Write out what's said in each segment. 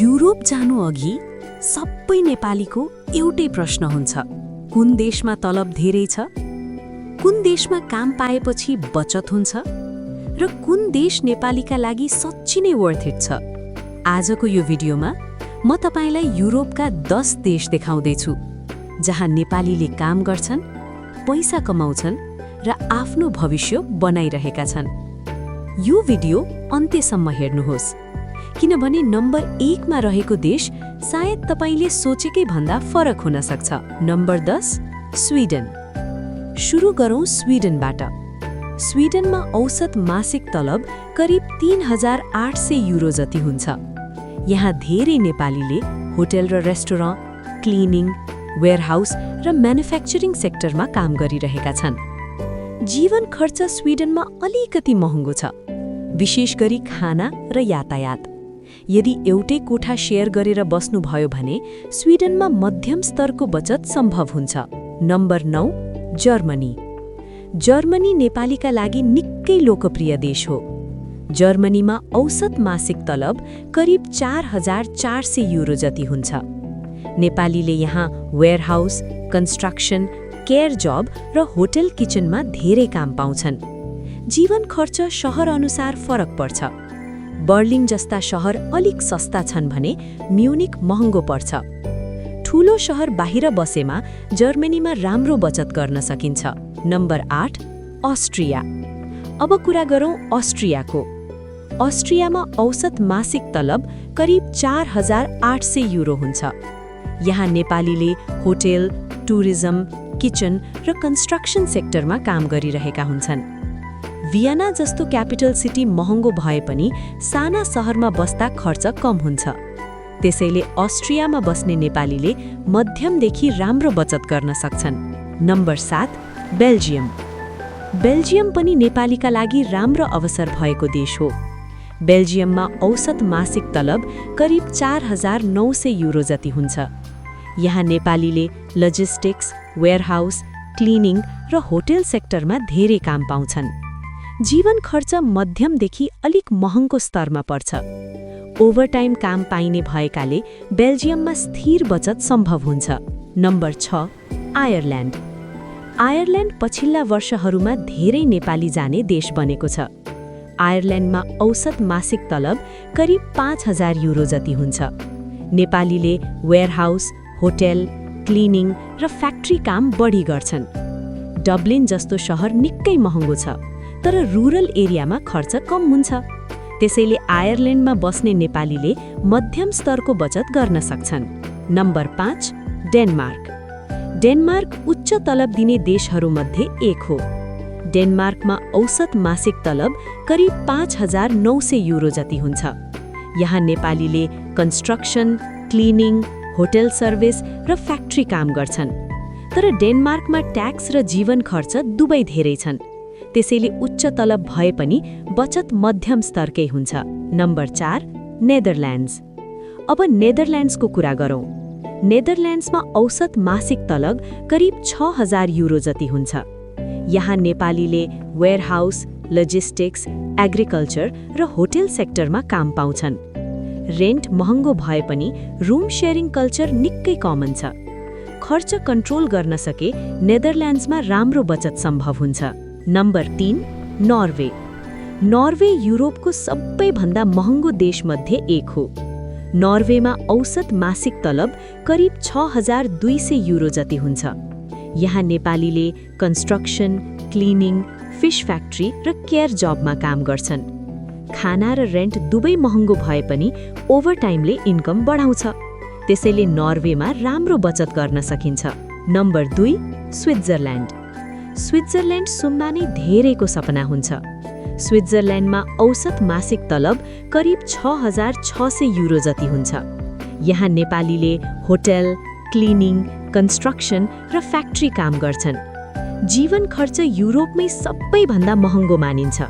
Europe जानु अघि सबै नेपालीको एउटै प्रश्न हुन्छ, कुन देशमा तलब धेरै छ, कुन देशमा काम पाएपछि बचत हुन्छ र कुन देश नेपालीका लागि सच्ची नै वर्थ इट छ। आजको यो भिडियोमा म तपाईलाई युरोपका 10 देश देखाउँदैछु जहाँ नेपालीले काम गर्छन्, पैसा कमाउँछन् र आफ्नो भविष्य बनाइरहेका छन्। यो भिडियो अन्त्यसम्म हेर्नुहोस्, किनभने नम्बर 1 मा रहेको देश सायद तपाईले सोचेकै भन्दा फरक हुन सक्छ। Number 10 Sweden. सुरु गरौँ स्विडेनबाट। स्विडेनमा औसत मासिक तलब करिब 3800 युरो जति हुन्छ। यहाँ धेरै नेपालीले होटल र रेस्टुरेन्ट, क्लिनिङ, वेयरहाउस र म्यानुफ्याक्चरिङ सेक्टरमा काम गरिरहेका छन्। जीवन खर्च स्विडेनमा अलिकति महँगो छ, विशेष गरी खाना र यातायात। यदि एउटै कोठा शेयर गरेर बस्नुभयो भने स्विडेनमा मध्यम स्तरको बचत सम्भव हुन्छ। Number 9 Germany. जर्मनी नेपालीका लागि निकै लोकप्रिय देश हो। जर्मनीमा औसत मासिक तलब करिब 4400 युरो जति हुन्छ। नेपालीले यहाँ वेयरहाउस, कन्स्ट्रक्सन, केयर जब र होटल किचनमा धेरै काम पाउँछन्। जीवन खर्च शहर अनुसार फरक पर्छ। बर्लिन जस्ता शहर अलिक सस्ता छन् भने म्युनिक महँगो पर्छ। ठूलो शहर बाहिर बसेमा जर्मनीमा राम्रो बचत गर्न सकिन्छ। नम्बर 8 अस्ट्रिया। अब कुरा गरौँ अस्ट्रियाको। अस्ट्रियामा औसत मासिक तलब करिब 4800 युरो हुन्छ। यहाँ नेपालीले होटल, टुरिज्म, किचन र कन्स्ट्रक्सन सेक्टरमा काम गरिरहेका हुन्छन्। भियना जस्तो क्यापिटल सिटी महँगो भए पनि साना शहरमा बस्दा खर्च कम हुन्छ। त्यसैले अस्ट्रियामा बस्ने नेपालीले मध्यमदेखि राम्रो बचत गर्न सक्छन्। Number 7 Belgium. बेल्जियम पनि नेपालीका लागि राम्रो अवसर भएको देश हो। बेल्जियममा औसत मासिक तलब करिब 4900 युरो जति हुन्छ। यहाँ नेपालीले लजिस्टिक्स, वेयरहाउस, क्लिनिङ र होटल सेक्टरमा धेरै काम पाउँछन्। जीवन खर्च मध्यमदेखि अलिक महँगो स्तरमा पर्छ। ओभरटाइम काम पाइने भएकाले बेल्जियममा स्थिर बचत सम्भव हुन्छ। Number 6 Ireland. आयरल्यान्ड पछिल्ला वर्षहरूमा धेरै नेपाली जाने देश बनेको छ। आयरल्यान्डमा औसत मासिक तलब करिब 5000 युरो जति हुन्छ। नेपालीले वेयरहाउस, होटल, क्लिनिङ र फ्याक्ट्री काम बढी गर्छन्। डब्लिन जस्तो शहर निकै महँगो छ, तर रुरल एरियामा खर्च कम हुन्छ। त्यसैले आयरल्यान्डमा बस्ने नेपालीले मध्यम स्तरको बचत गर्न सक्छन्। Number 5 Denmark. डेनमार्क उच्च तलब दिने देशहरूमध्ये एक हो। डेनमार्कमा औसत मासिक तलब करिब 5900 युरो जति हुन्छ। यहाँ नेपालीले कन्स्ट्रक्सन, क्लिनिङ, होटल सर्भिस र फ्याक्ट्री काम गर्छन्। तर डेनमार्कमा ट्याक्स र जीवन खर्च दुवै धेरै छन्। त्यसैले उच्च तलब भए पनि बचत मध्यम स्तरकै हुन्छ। Number 4 Netherlands. अब नेदरल्यान्ड्सको कुरा गरौँ। नेदरल्यान्ड्समा औसत मासिक तलब करिब 6000 युरो जति हुन्छ। यहाँ नेपालीले वेयरहाउस, लजिस्टिक्स, एग्रिकल्चर र होटल सेक्टरमा काम पाउँछन्। रेन्ट महँगो भए पनि रुम शेयरिङ कल्चर निकै कमन छ। खर्च कन्ट्रोल गर्न सके नेदरल्यान्ड्समा राम्रो बचत सम्भव हुन्छ। Number 3 Norway. नर्वे युरोपको सबैभन्दा महँगो देशमध्ये एक हो। नर्वेमा औसत मासिक तलब करिब 6200 युरो जति हुन्छ। यहाँ नेपालीले कन्स्ट्रक्सन, क्लिनिङ, फिश फ्याक्ट्री र केयर जबमा काम गर्छन्। खाना र रेन्ट दुवै महँगो भए पनि ओभरटाइमले इन्कम बढाउँछ। त्यसैले नर्वेमा राम्रो बचत गर्न सकिन्छ। नम्बर 2 स्विट्जरल्यान्ड। स्विट्जरल्यान्ड सुन्दा नै धेरैको सपना हुन्छ। स्विट्जरल्यान्डमा औसत मासिक तलब करिब 6600 युरो जति हुन्छ। यहाँ नेपालीले होटल, क्लिनिङ, कन्स्ट्रक्सन र फ्याक्ट्री काम गर्छन्। जीवन खर्च युरोपमै सबैभन्दा महँगो मानिन्छ।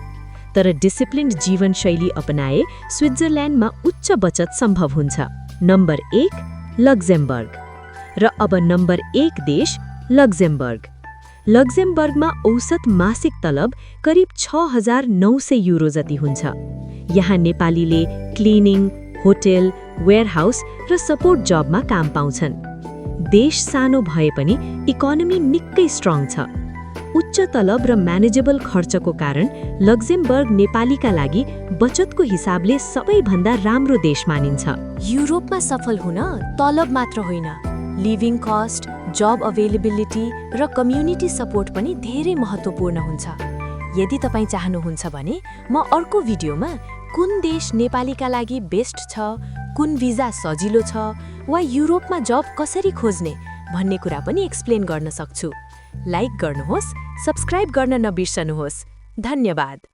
तर डिसिप्लिन्ड जीवनशैली अपनाए स्विट्जरल्यान्डमा उच्च बचत सम्भव हुन्छ। नम्बर 1 लक्जेमबर्ग। र अब नम्बर 1 देश लक्जेमबर्ग। लक्जेमबर्गमा औसत मासिक तलब करिब 6900 युरो जति हुन्छ। यहाँ नेपालीले क्लिनिङ, होटल, वेयरहाउस र सपोर्ट जबमा काम पाउँछन्। देश सानो भए पनि इकोनोमी निकै स्ट्रङ छ। उच्च तलब र म्यानेजेबल खर्चको कारण लक्जेमबर्ग नेपालीका लागि बचतको हिसाबले सबैभन्दा राम्रो देश मानिन्छ। युरोपमा सफल हुन तलब मात्र होइन, लिभिङ कस्ट, जब अवेलेबिलिटी र कम्युनिटी सपोर्ट पनि धेरै महत्त्वपूर्ण हुन्छ। यदि तपाईँ चाहनुहुन्छ भने म अर्को भिडियोमा कुन देश नेपालीका लागि बेस्ट छ, कुन भिजा सजिलो छ वा युरोपमा जब कसरी खोज्ने भन्ने कुरा पनि एक्सप्लेन गर्न सक्छु। लाइक गर्नुहोस्, सब्स्क्राइब गर्न नबिर्सनुहोस्। धन्यवाद।